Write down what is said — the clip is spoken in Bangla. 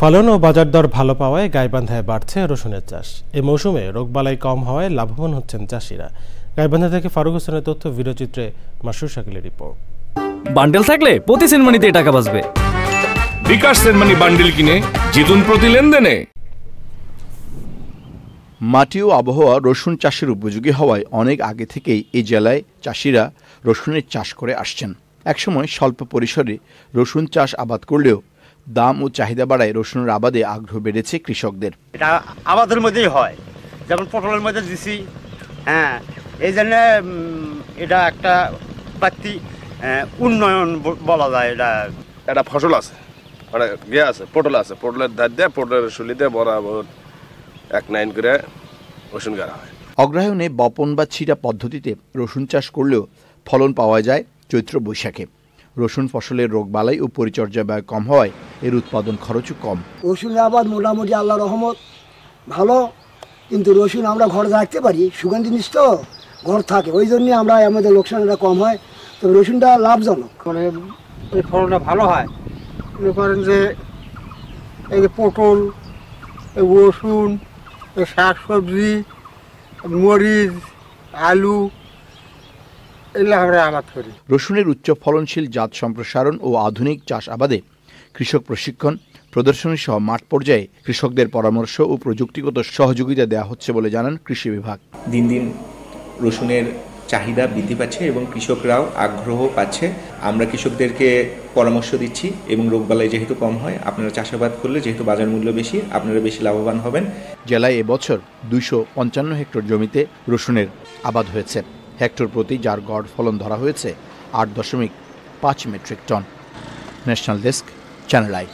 ফলন ও বাজার দর ভালো পাওয়ায় গাইবান্ধায় বাড়ছে রসুনের চাষ। এই মৌসুমে রোগবালাই কম হওয়ায় লাভবান হচ্ছেন চাষিরা। গাইবান্ধা থেকে ফারুক হোসেনের তথ্য, ভিডিওচিত্রে মাসুর শাকিলের রিপোর্ট। বান্ডেল থাকলে প্রতি সেনমানিতে টাকা বাঁচবে। বিকাশ সেনমানি বান্ডেল কিনে জিতুন প্রতি লেনদেনে। মাটি ও আবহাওয়া রসুন চাষের উপযোগী হওয়ায় অনেক আগে থেকেই এই জেলায় চাষিরা রসুনের চাষ করে আসছেন। একসময় স্বল্প পরিসরে রসুন চাষ আবাদ করলেও দাম ও চাহিদা বাড়ায় রসুনের আবাদে আগ্রহ বেড়েছে কৃষকদের। এটা আবাদের মধ্যেই হয়, যেমন পটলের মধ্যে দিছি। এই জন্য এটা একটা বাড়তি উন্নয়ন বলা যায়। এটা ফসল আছে, মানে ইয়ে আছে, পটল আছে, পটলের ধার দিয়ে পটলের শুলিতে বরাবর 1-9 করে রসুন গাড়া হয়। অগ্রহায়ণে বপন বা ছিটা পদ্ধতিতে রসুন চাষ করলেও ফলন পাওয়া যায় চৈত্র বৈশাখে। রসুন ফসলের রোগবালাই ও পরিচর্যা ব্যয় কম হওয়ায় এর উৎপাদন খরচও কম। রসুনের আবাদ মোটামুটি আল্লাহ রহমত ভালো, কিন্তু রসুন আমরা ঘরে রাখতে পারি, সুগন্ধি জিনিস তো ঘর থাকে, ওই জন্যে আমরা আমাদের লোকসানটা কম হয়। তবে রসুনটা লাভজনক, মানে এই ফলনটা ভালো হয়। মনে করেন যে এই যে পটল, এই রসুন, এই শাক সবজি, মরিচ, আলু, এগুলো আমরা আবাদ করি। রসুনের উচ্চ ফলনশীল জাত সম্প্রসারণ ও আধুনিক চাষ আবাদে কৃষক প্রশিক্ষণ, প্রদর্শনী সহ মাঠ পর্যায়ে কৃষকদের পরামর্শ ও প্রযুক্তিগত সহযোগিতা দেওয়া হচ্ছে বলে জানান কৃষি বিভাগ। দিন দিন রসুনের চাহিদা বৃদ্ধি পাচ্ছে এবং কৃষকরাও আগ্রহ পাচ্ছে। আমরা কৃষকদেরকে পরামর্শ দিচ্ছি এবং রোগবালাই যেহেতু কম হয়, আপনারা চাষাবাদ করলে যেহেতু বাজার মূল্য বেশি, আপনারা বেশি লাভবান হবেন। জেলায় এবছর 255 হেক্টর জমিতে রসুনের আবাদ হয়েছে। হেক্টর প্রতি যার গড় ফলন ধরা হয়েছে 8.5 metric ton. National desk, channel I.